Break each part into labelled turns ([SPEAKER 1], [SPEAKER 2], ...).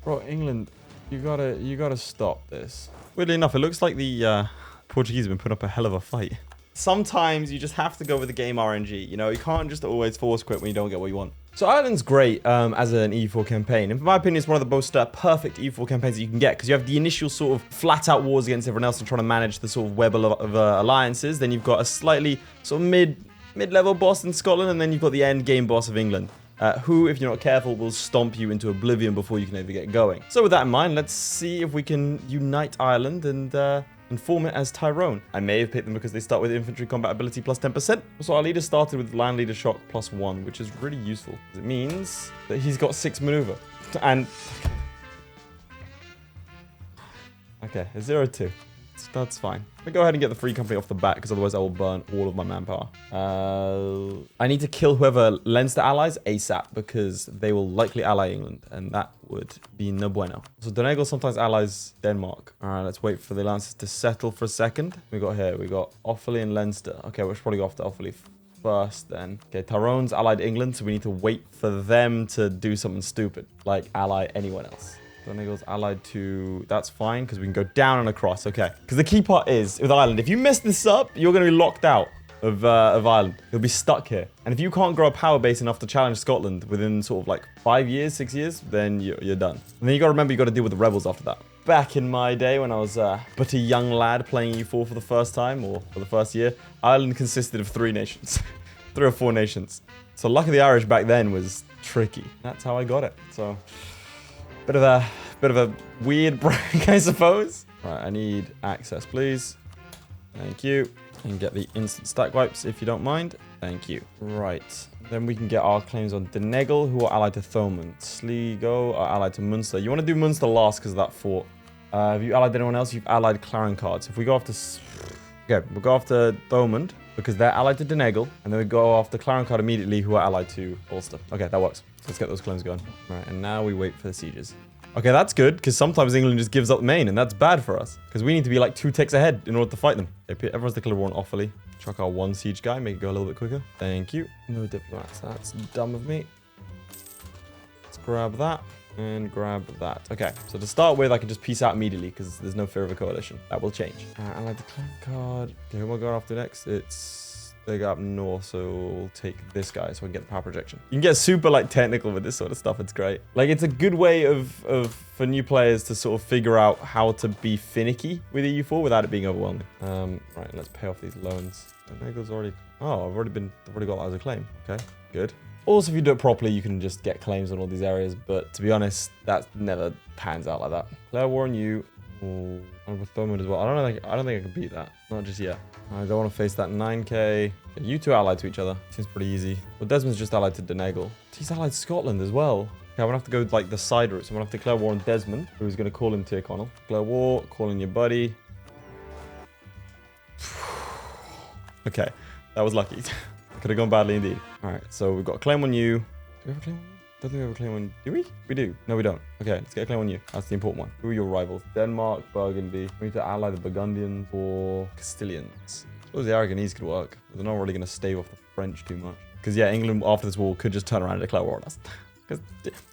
[SPEAKER 1] Bro, England, you gotta stop this. Weirdly enough, it looks like the Portuguese have been putting up a hell of a fight. Sometimes you just have to go with the game RNG. You know, you can't just always force quit when you don't get what you want. So Ireland's great as an EU4 campaign. In my opinion, it's one of the most perfect EU4 campaigns that you can get because you have the initial sort of flat-out wars against everyone else and trying to manage the sort of web of alliances. Then you've got a slightly sort of mid-level boss in Scotland, and then you've got the end game boss of England. Who, if you're not careful, will stomp you into oblivion before you can ever get going. So with that in mind, let's see if we can unite Ireland and form it as Tyrone. I may have picked them because they start with infantry combat ability plus 10%. So our leader started with land leader shock plus 1, which is really useful. It means that he's got 6 maneuver. And... okay, a 0-2. That's fine. Let me go ahead and get the free company off the bat, because otherwise I will burn all of my manpower. I need to kill whoever Leinster allies ASAP, because they will likely ally England, and that would be no bueno. So Donegal sometimes allies Denmark. All right, let's wait for the alliances to settle for a second. We got Offaly and Leinster. Okay, we should probably go after Offaly first then. Okay, Tyrone's allied England, so we need to wait for them to do something stupid, like ally anyone else. Donegal's allied to... that's fine, because we can go down and across. Okay. Because the key part is, with Ireland, if you mess this up, you're going to be locked out of Ireland. You'll be stuck here. And if you can't grow a power base enough to challenge Scotland within sort of like 5 years, 6 years, then you're done. And then you got to remember, you got to deal with the rebels after that. Back in my day when I was but a young lad playing EU4 for the first time, or for the first year, Ireland consisted of 3 nations. 3 or 4 nations. So luck of the Irish back then was tricky. That's how I got it. So... bit of a weird break, I suppose. Right, I need access, please. Thank you. And get the instant stack wipes, if you don't mind. Thank you. Right. Then we can get our claims on Donegal, who are allied to Thomond. Sligo are allied to Munster. You want to do Munster last because of that fort. Have you allied anyone else? You've allied Clarencard. So if we go after... okay, we'll go after Thomond because they're allied to Donegal. And then we go after Clarencard immediately, who are allied to Ulster. Okay, that works. Let's get those claims going. Right, and now we wait for the sieges. Okay, that's good, because sometimes England just gives up Maine, and that's bad for us. Because we need to be like 2 ticks ahead in order to fight them. Okay, everyone's declared war on Offaly. Chuck our 1 siege guy, make it go a little bit quicker. Thank you. No diplomats, that's dumb of me. Let's grab that, and grab that. Okay, so to start with, I can just peace out immediately, because there's no fear of a coalition. That will change. I like the clan card. Okay, who am I going after next? It's... they go up north, so we'll take this guy so we can get the power projection. You can get super like technical with this sort of stuff. It's great. Like it's a good way for new players to sort of figure out how to be finicky with EU4 without it being overwhelming. Right, let's pay off these loans. Donegal's already... oh, I've already got that as a claim. Okay, good. Also, if you do it properly, you can just get claims on all these areas. But to be honest, that never pans out like that. Declare war on you. Oh, and with Thomond as well. I don't think I can beat that. Not just yet. I don't want to face that 9k. You 2 allied to each other. Seems pretty easy. Well, Desmond's just allied to Donegal. He's allied to Scotland as well. Okay, I'm gonna have to go like the side route. So I'm gonna have to declare war on Desmond, who's gonna call in Tyrconnell. Declare war, call in your buddy. Okay, that was lucky. Could have gone badly indeed. All right, so we've got a claim on you. Do we have a claim on you? Don't think we have a claim on... do we? We do. No, we don't. Okay, let's get a claim on you. That's the important one. Who are your rivals? Denmark, Burgundy. We need to ally the Burgundians or Castilians. I suppose the Aragonese could work, but they're not really going to stave off the French too much. Because, yeah, England, after this war, could just turn around and declare war on us. Because,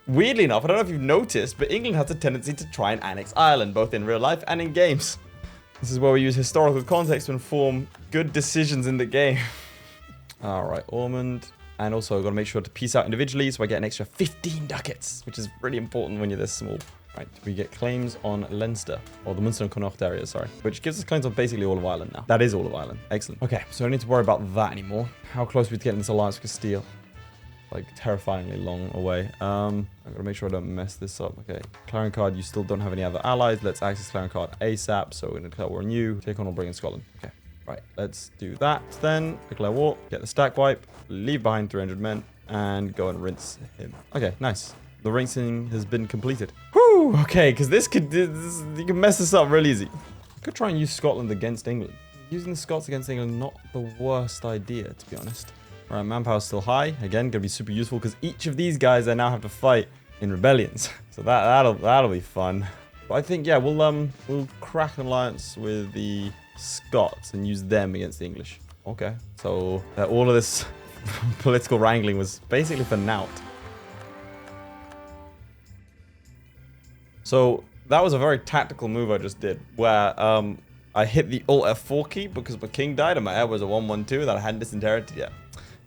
[SPEAKER 1] weirdly enough, I don't know if you've noticed, but England has a tendency to try and annex Ireland, both in real life and in games. This is where we use historical context to inform good decisions in the game. All right, Ormond... and also, I've got to make sure to peace out individually, so I get an extra 15 ducats, which is really important when you're this small. Right, we get claims on Leinster, or the Munster and Connaught area, sorry, which gives us claims on basically all of Ireland now. That is all of Ireland. Excellent. Okay, so I don't need to worry about that anymore. How close are we to getting this alliance with Castile? Like, terrifyingly long away. I've got to make sure I don't mess this up. Okay, Clarencard, you still don't have any other allies. Let's access Clarencard ASAP, so we're going to declare war on you. Take on or bring in Scotland. Okay. Right, let's do that then. Declare war, get the stack wipe, leave behind 300 men, and go and rinse him. Okay, nice. The rinsing has been completed. Whew, okay, because you can mess this up real easy. I could try and use Scotland against England. Using the Scots against England, not the worst idea, to be honest. All right, manpower's still high. Again, going to be super useful because each of these guys I now have to fight in rebellions. So that'll be fun. But I think, yeah, we'll crack an alliance with the Scots and use them against the English. Okay, so all of this political wrangling was basically for naught. So that was a very tactical move I just did, where I hit the Alt F4 key because my king died and my heir was a 1-1-2 that I hadn't disinherited yet.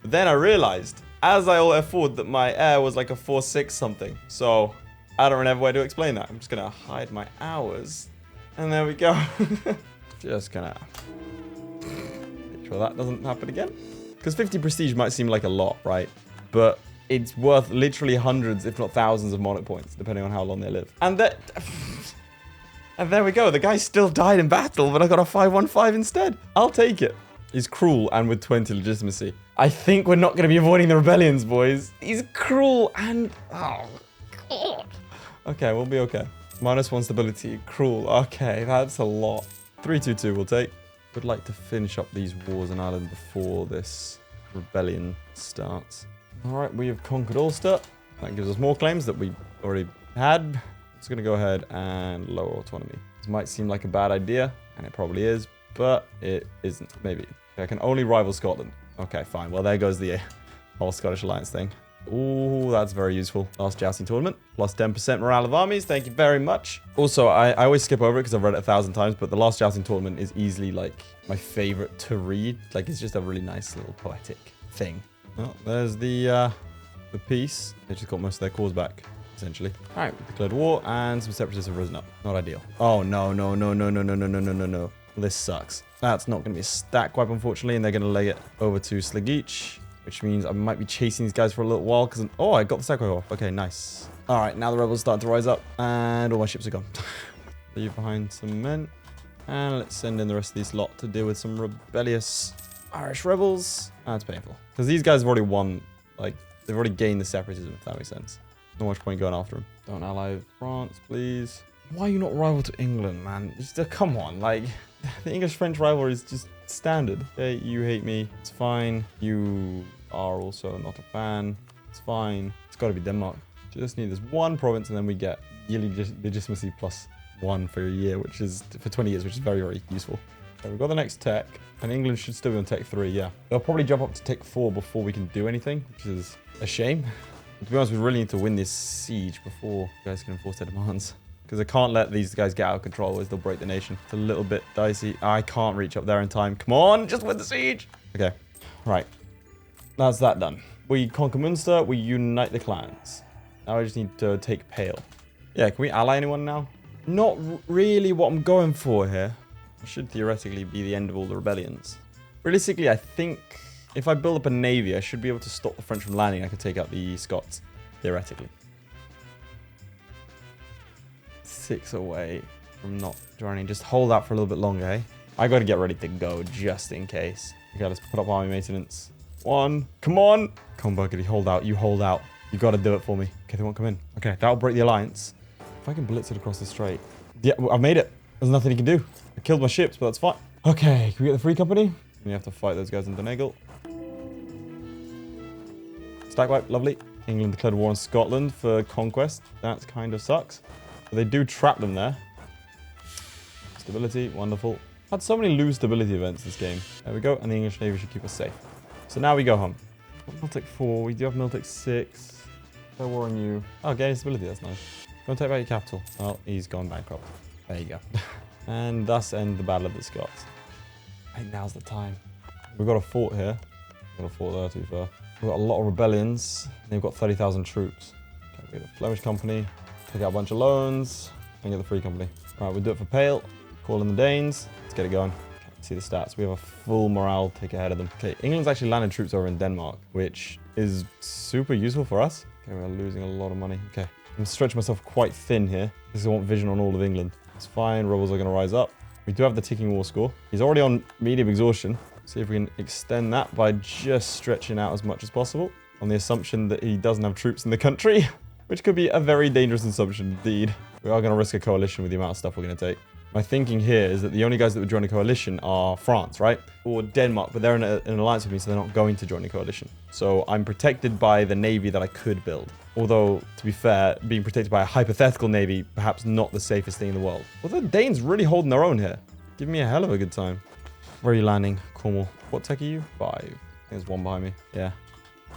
[SPEAKER 1] But then I realized, as I Alt F4'd, that my heir was like a 4-6 something. So I don't really have a way to explain that. I'm just gonna hide my hours. And there we go. Just gonna make sure that doesn't happen again. Because 50 prestige might seem like a lot, right? But it's worth literally hundreds, if not thousands of monarch points, depending on how long they live. And that... And there we go. The guy still died in battle, but I got a 5-1-5 instead. I'll take it. He's cruel and with 20 legitimacy. I think we're not going to be avoiding the rebellions, boys. He's cruel and... Oh, God. Okay, we'll be okay. -1 stability. Cruel. Okay, that's a lot. 3-2-2 we'll take. Would like to finish up these wars in Ireland before this rebellion starts. All right, we have conquered Ulster. That gives us more claims that we already had. It's going to go ahead and lower autonomy. This might seem like a bad idea, and it probably is, but it isn't. Maybe. I can only rival Scotland. Okay, fine. Well, there goes the whole Scottish alliance thing. Ooh, that's very useful. Last jousting tournament. Plus 10% morale of armies. Thank you very much. Also, I always skip over it because I've read it 1,000 times, but the last jousting tournament is easily like my favorite to read. Like, it's just a really nice little poetic thing. Well, there's the peace. They just got most of their cores back. Essentially. All right, we declared war and some separatists have risen up. Not ideal. Oh, no. This sucks. That's not going to be a stack wipe, unfortunately, and they're going to leg it over to Sligeach, which means I might be chasing these guys for a little while because... Oh, I got the stack wipe off. Okay, nice. All right, now the rebels starting to rise up and all my ships are gone. Leave behind some men. And let's send in the rest of this lot to deal with some rebellious Irish rebels. That's painful. Because these guys have already won. Like, they've already gained the separatism, if that makes sense. Not much point going after him. Don't ally France, please. Why are you not rival to England, man? Just come on, like the English-French rivalry is just standard. Okay, you hate me. It's fine. You are also not a fan. It's fine. It's got to be Denmark. Just need this one province, and then we get yearly legitimacy +1 for a year, which is for 20 years, which is very, very useful. So we've got the next tech, and England should still be on tech 3. Yeah, they'll probably jump up to tech 4 before we can do anything, which is a shame. To be honest, we really need to win this siege before you guys can enforce their demands. Because I can't let these guys get out of control, as they'll break the nation. It's a little bit dicey. I can't reach up there in time. Come on, just win the siege. Okay, right. That's that done. We conquer Munster. We unite the clans. Now I just need to take Pale. Yeah, can we ally anyone now? Not really what I'm going for here. It should theoretically be the end of all the rebellions. Realistically, I think... If I build up a navy, I should be able to stop the French from landing. I could take out the Scots, theoretically. 6 away from not joining. Just hold out for a little bit longer, eh? I got to get ready to go, just in case. Okay, let's put up army maintenance. 1. Come on! Come on, Burgundy. Hold out. You hold out. You got to do it for me. Okay, they won't come in. Okay, that'll break the alliance. If I can blitz it across the strait. Yeah, I've made it. There's nothing you can do. I killed my ships, but that's fine. Okay, can we get the free company? We have to fight those guys in Donegal. Stack wipe, lovely. England declared war on Scotland for conquest. That kind of sucks. But they do trap them there. Stability, wonderful. Had so many lose stability events this game. There we go, and the English Navy should keep us safe. So now we go home. Miltech 4, we do have Miltech 6. No war on you. Oh, gain stability, that's nice. Go and take back your capital. Oh, he's gone bankrupt. There you go. And thus end the Battle of the Scots. I think now's the time. We've got a fort here. We've got a fort there, to be fair. We've got a lot of rebellions. They've got 30,000 troops. Okay, we get the Flemish company. Take out a bunch of loans. And get the free company. All right, we'll do it for Pale. Call in the Danes. Let's get it going. Okay, see the stats. We have a full morale take ahead of them. Okay, England's actually landed troops over in Denmark, which is super useful for us. Okay, we're losing a lot of money. Okay, I'm stretching myself quite thin here because I want vision on all of England. It's fine. Rebels are going to rise up. We do have the ticking war score. He's already on medium exhaustion. See if we can extend that by just stretching out as much as possible on the assumption that he doesn't have troops in the country, which could be a very dangerous assumption indeed. We are going to risk a coalition with the amount of stuff we're going to take. My thinking here is that the only guys that would join a coalition are France, right? Or Denmark, but they're in an alliance with me, so they're not going to join a coalition. So I'm protected by the navy that I could build. Although, to be fair, being protected by a hypothetical navy, perhaps not the safest thing in the world. Although the Danes really holding their own here. Giving me a hell of a good time. Where are you landing? Cornwall. What tech are you? 5. I think there's 1 behind me. Yeah.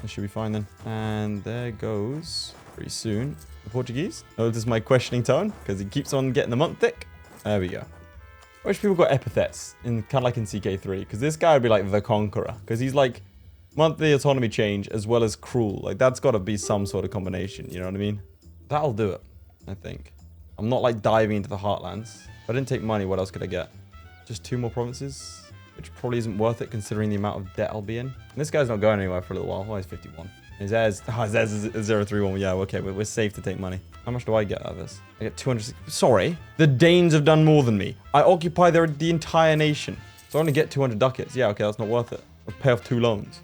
[SPEAKER 1] That should be fine then. And there goes, pretty soon, the Portuguese. Notice my questioning tone because he keeps on getting the month thick. There we go. I wish people got epithets in kind of like in CK3 because this guy would be like the Conqueror because he's like monthly autonomy change as well as cruel. Like that's got to be some sort of combination. You know what I mean? That'll do it, I think. I'm not like diving into the heartlands. If I didn't take money, what else could I get? Just 2 more provinces, which probably isn't worth it considering the amount of debt I'll be in. And this guy's not going anywhere for a little while. Oh, he's 51. His heirs is 031. Yeah, okay, we're safe to take money. How much do I get out of this? I get 200. Sorry, the Danes have done more than me. I occupy the entire nation. So I only get 200 ducats. Yeah, okay, that's not worth it. I'll pay off 2 loans.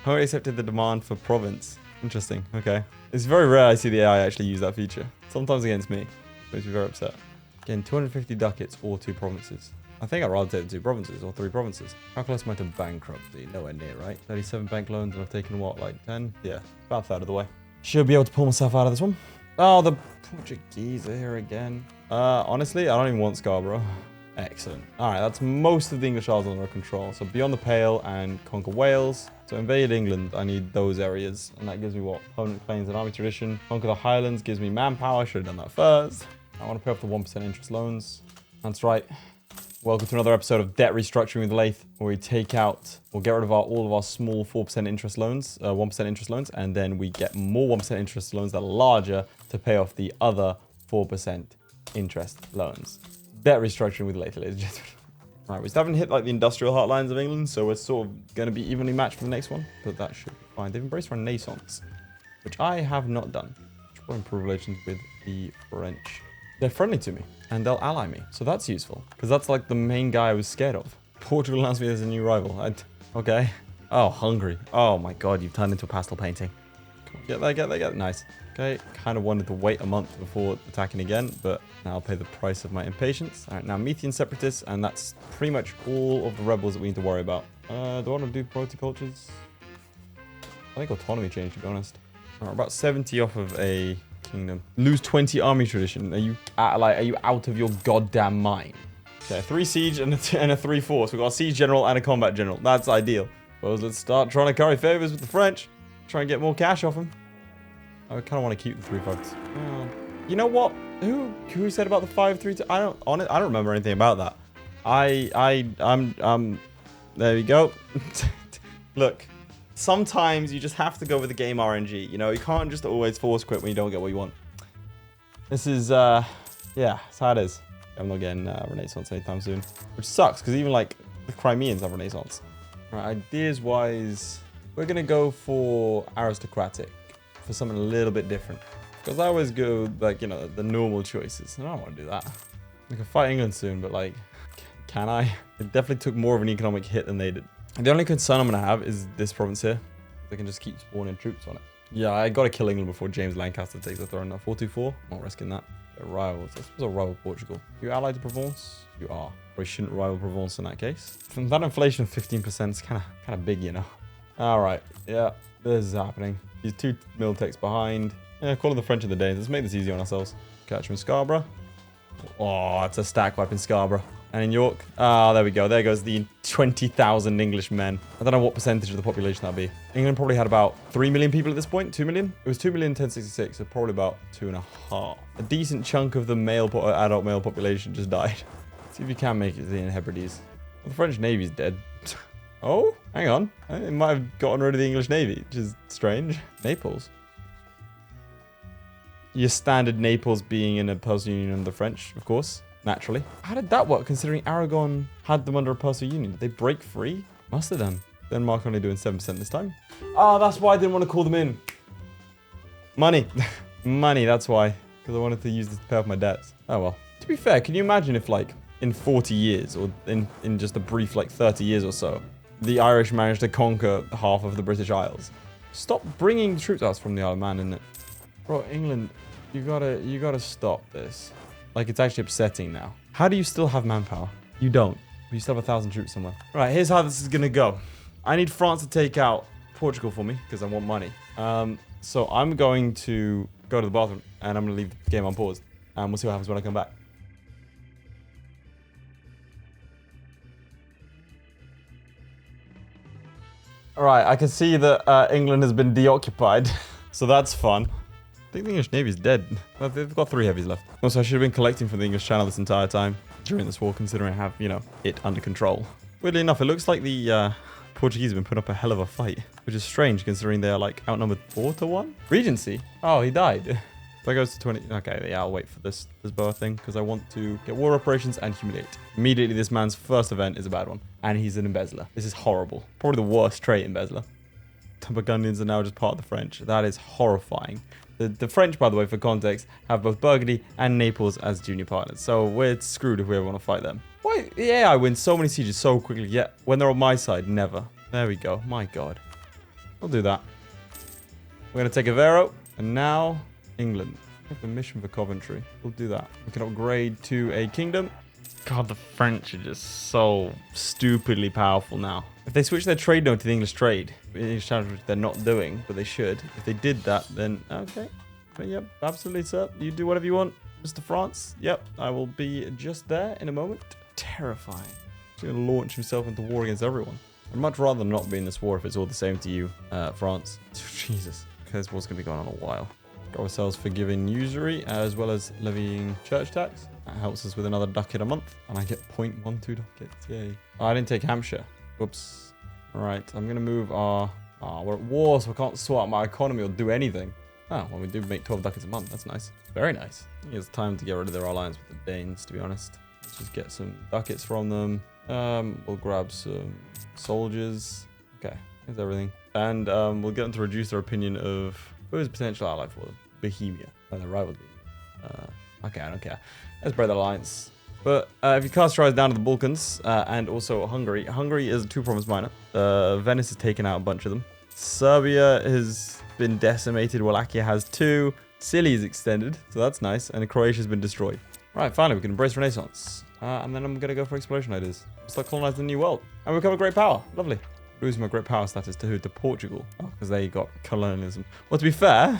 [SPEAKER 1] I accepted the demand for province. Interesting, okay. It's very rare I see the AI actually use that feature. Sometimes against me. Makes me very upset. Again, 250 ducats or 2 provinces. I think I'd rather take the 2 provinces or 3 provinces. How close am I to bankruptcy? Nowhere near, right? 37 bank loans and I've taken what, like 10? Yeah, about a third of the way. Should be able to pull myself out of this one. Oh, the Portuguese are here again. Honestly, I don't even want Scarborough. Excellent. All right, that's most of the English Isles under control. So beyond the Pale and conquer Wales. So invade England, I need those areas. And that gives me what? Permanent claims and army tradition. Conquer the Highlands gives me manpower. I should have done that first. I want to pay off the 1% interest loans. That's right. Welcome to another episode of Debt Restructuring with Lathe, where we take out or get rid of all of our small 4% interest loans, 1% interest loans, and then we get more 1% interest loans that are larger to pay off the other 4% interest loans. Debt restructuring with Lathe, ladies and gentlemen. Right, we still haven't hit like the industrial heartlands of England, so we're sort of going to be evenly matched for the next one, but that should be fine. They've embraced Renaissance, which I have not done, which will improve relations with the French. They're friendly to me, and they'll ally me. So that's useful, because that's like the main guy I was scared of. Portugal announced me as a new rival. Okay. Oh, Hungary. Oh my god, you've turned into a pastel painting. Come on, get there, get there, get there. Nice. Okay, kind of wanted to wait a month before attacking again, but now I'll pay the price of my impatience. All right, now Methian separatists, and that's pretty much all of the rebels that we need to worry about. Do I want to do protocultures? I think autonomy change, to be honest. All right, about 70 off of a kingdom. Lose 20 army tradition. Are you out of your goddamn mind? Okay, 3 siege and a 3 force. We've got a siege general and a combat general. That's ideal. Well, let's start trying to curry favors with the French. Try and get more cash off them. I kind of want to keep the 3 votes. You know what? Who said about the 5-3? I don't remember anything about that. I'm there we go. Look. Sometimes you just have to go with the game RNG. You know, you can't just always force quit when you don't get what you want. This is, yeah, that's how it is. I'm not getting Renaissance anytime soon. Which sucks, because even, like, the Crimeans have Renaissance. All right, ideas-wise, we're going to go for aristocratic. For something a little bit different. Because I always go, like, you know, the normal choices. And I don't want to do that. I can fight England soon, but, like, can I? It definitely took more of an economic hit than they did. The only concern I'm going to have is this province here. They can just keep spawning troops on it. Yeah, I got to kill England before James Lancaster takes the throne. 424. Not risking that. They're rivals. I suppose I'll rival Portugal. You allied to Provence? You are. We shouldn't rival Provence in that case. From that inflation of 15% is kind of big, you know. All right. Yeah, this is happening. These 2 Miltecs behind. Yeah, calling the French and the Danes. Let's make this easy on ourselves. Catch them in Scarborough. Oh, it's a stack wipe in Scarborough. And in York, there we go. There goes the 20,000 English men. I don't know what percentage of the population that'll be. England probably had about 3 million people at this point. 2 million? It was 2 million in 1066, so probably about 2.5. A decent chunk of the adult male population just died. See if you can make it to the Hebrides. Well, the French Navy's dead. Oh, hang on. It might have gotten rid of the English Navy, which is strange. Naples. Your standard Naples being in a personal union with the French, of course. Naturally. How did that work, considering Aragon had them under a personal union? Did they break free? Must have done. Denmark only doing 7% this time. Oh, that's why I didn't want to call them in. Money. Money, that's why. Because I wanted to use this to pay off my debts. Oh, well. To be fair, can you imagine if, like, in 40 years, or in just a brief, like, 30 years or so, the Irish managed to conquer half of the British Isles? Stop bringing troops out from the Isle of Man, innit? Bro, England, you gotta stop this. Like, it's actually upsetting now. How do you still have manpower? You don't. You still have 1,000 troops somewhere. All right, here's how this is going to go. I need France to take out Portugal for me because I want money. So I'm going to go to the bathroom and I'm going to leave the game on pause. And we'll see what happens when I come back. All right, I can see that England has been deoccupied. So that's fun. I think the English Navy's dead. Well, they've got 3 heavies left. Also, I should have been collecting from the English Channel this entire time during this war, considering I have, you know, it under control. Weirdly enough, it looks like the Portuguese have been putting up a hell of a fight, which is strange considering they are like outnumbered 4-1. Regency? Oh, he died. That goes to 20. Okay, yeah, I'll wait for this boa thing because I want to get war reparations and humiliate. Immediately, this man's first event is a bad one, and he's an embezzler. This is horrible. Probably the worst trait embezzler. Burgundians are now just part of the French. That is horrifying. The French, by the way, for context, have both Burgundy and Naples as junior partners. So we're screwed if we ever want to fight them. Why? Yeah, I win so many sieges so quickly. Yet when they're on my side, never. There we go. My God. I'll do that. We're going to take Avero. And now, England. We have a mission for Coventry. We'll do that. We can upgrade to a kingdom. God, the French are just so stupidly powerful now. If they switch their trade node to the English trade, which they're not doing, but they should. If they did that, then okay. But yep, absolutely, sir. You do whatever you want, Mr. France. Yep, I will be just there in a moment. Terrifying. He's going to launch himself into war against everyone. I'd much rather not be in this war if it's all the same to you, France. Jesus. Okay, this war's going to be going on a while. Got ourselves forgiving usury as well as levying church tax. That helps us with another ducat a month. And I get 0.12 ducats. Yay. Oh, I didn't take Hampshire. Whoops. All right. I'm going to move our... we're at war, so I can't sort out my economy or do anything. Oh, well, we do make 12 ducats a month. That's nice. Very nice. I think it's time to get rid of their alliance with the Danes, to be honest. Let's just get some ducats from them. We'll grab some soldiers. Okay. That's everything. And we'll get them to reduce their opinion of... Who is a potential ally for them? Bohemia. Oh, they're rival. Okay, I don't care. Let's break the alliance. But if you cast your eyes down to the Balkans and also Hungary. Hungary is a 2-province minor. Venice has taken out a bunch of them. Serbia has been decimated. Wallachia has 2. Scilly is extended, so that's nice. And Croatia's been destroyed. Right, finally, we can embrace Renaissance. And then I'm going to go for exploration ideas. Start colonizing the new world. And we become a great power. Lovely. Losing my great power status to who? To Portugal. Oh, because they got colonialism. Well, to be fair,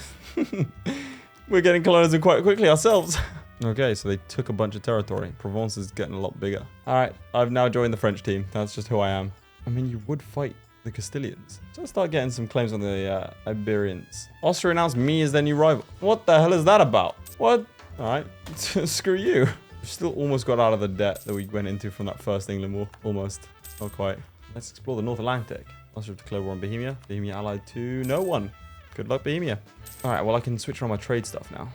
[SPEAKER 1] we're getting colonialism quite quickly ourselves. Okay, so they took a bunch of territory. Provence is getting a lot bigger. All right, I've now joined the French team. That's just who I am. I mean, you would fight the Castilians. So let's start getting some claims on the Iberians. Austria announced me as their new rival. What the hell is that about? What? All right, screw you. We've still almost got out of the debt that we went into from that first England war. Almost. Not quite. Let's explore the North Atlantic. Austria declared war on Bohemia. Bohemia allied to no one. Good luck, Bohemia. All right, well, I can switch around my trade stuff now.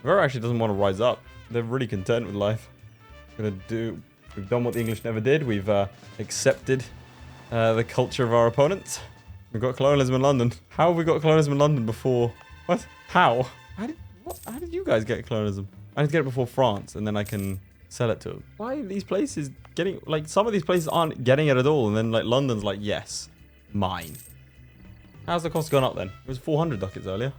[SPEAKER 1] Vera actually doesn't want to rise up. They're really content with life. We've done what the English never did. We've accepted the culture of our opponents. We've got colonialism in London. How have we got colonialism in London before? What? How? How did you guys get colonialism? I need to get it before France, and then I can sell it to them. Why are these places getting... Like, some of these places aren't getting it at all, and then, like, London's like, yes, mine. How's the cost gone up, then? It was 400 ducats earlier.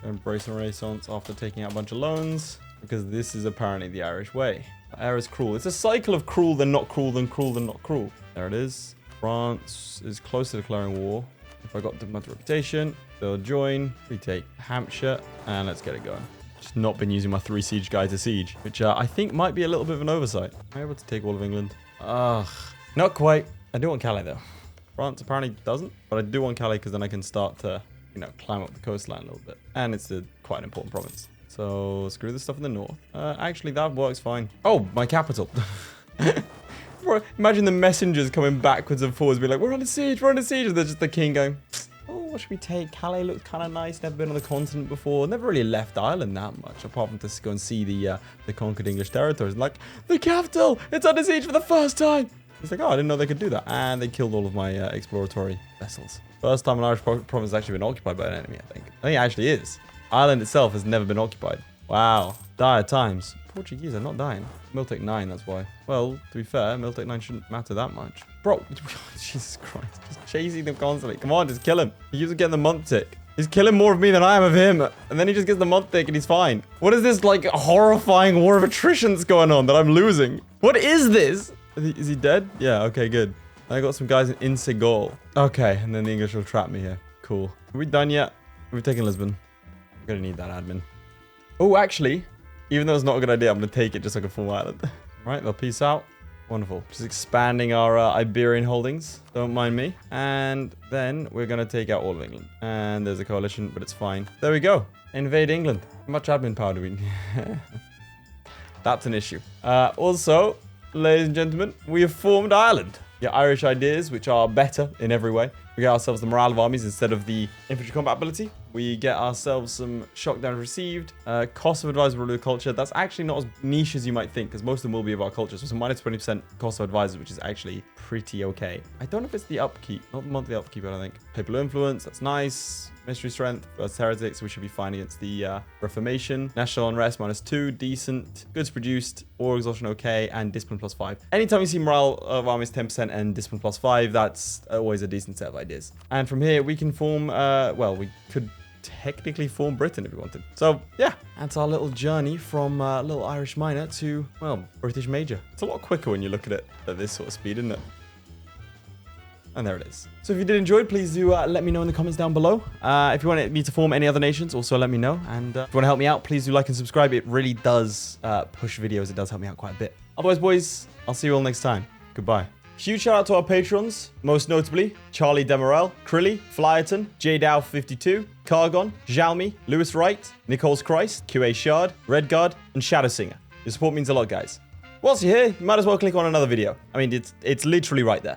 [SPEAKER 1] Embrace Renaissance after taking out a bunch of loans, because this is apparently the Irish way. Air is cruel. It's a cycle of cruel, then not cruel, then cruel, then not cruel. There it is. France is close to declaring war. If I got much reputation, they'll join. We take Hampshire, and let's get it going. Just not been using my 3 siege guy to siege, which I think might be a little bit of an oversight. Am I able to take all of England? Ugh, not quite. I do want Calais, though. France apparently doesn't, but I do want Calais because then I can start to, you know, climb up the coastline a little bit. And it's quite an important province. So screw this stuff in the north. Actually, that works fine. Oh, my capital. Imagine the messengers coming backwards and forwards, be like, we're under siege, we're under siege. And there's just the king going, oh, what should we take? Calais looks kind of nice. Never been on the continent before. Never really left Ireland that much, apart from to go and see the conquered English territories. Like, the capital, it's under siege for the first time. It's like, oh, I didn't know they could do that. And they killed all of my exploratory vessels. First time an Irish province has actually been occupied by an enemy, I think. I think it actually is. Ireland itself has never been occupied. Wow. Dire times. Portuguese are not dying. Miltech 9, that's why. Well, to be fair, Miltech 9 shouldn't matter that much. Bro, Jesus Christ. Just chasing them constantly. Come on, just kill him. He keeps getting the month tick. He's killing more of me than I am of him. And then he just gets the month tick and he's fine. What is this, like, horrifying war of attrition that's going on that I'm losing? What is this? Is he dead? Yeah, okay, good. I got some guys in Segol. Okay, and then the English will trap me here. Cool. Are we done yet? We've taken Lisbon. I'm gonna need that admin. Oh, actually, even though it's not a good idea, I'm gonna take it just like a full island. Right, they'll peace out. Wonderful. Just expanding our Iberian holdings. Don't mind me. And then we're gonna take out all of England. And there's a coalition, but it's fine. There we go. invade England. How much admin power do we need? That's an issue. Also, ladies and gentlemen, we have formed Ireland. Get Irish ideas, which are better in every way. We get ourselves the morale of armies instead of the infantry combat ability. We get ourselves some shock damage received. Cost of advisor ruler culture. That's actually not as niche as you might think, because most of them will be of our culture. So it's a minus 20% cost of advisor, which is actually pretty okay. I don't know if it's the upkeep, not the monthly upkeep, I don't think. Papal influence, that's nice. Mystery strength versus heretics, we should be fine against the Reformation. National unrest, -2, decent. Goods produced, or exhaustion okay, and discipline +5. Anytime you see morale of armies 10% and discipline +5, that's always a decent set of ideas. And from here, we can form, well, we could technically form Britain if we wanted. So, yeah, that's our little journey from little Irish minor to, well, British major. It's a lot quicker when you look at it at this sort of speed, isn't it? And there it is. So if you did enjoy, please do let me know in the comments down below. If you want me to form any other nations, also let me know. And if you want to help me out, please do like and subscribe. It really does push videos. It does help me out quite a bit. Otherwise, boys, I'll see you all next time. Goodbye. Huge shout out to our patrons, most notably Charlie Damerell, Crilly, Flyerton, JDow52, Kargon, Sjalmi, Lewis Wright, Nicole's Christ, QA Shard, Redguard, and ShadowSinger. Your support means a lot, guys. Whilst you're here, you might as well click on another video. I mean, it's literally right there.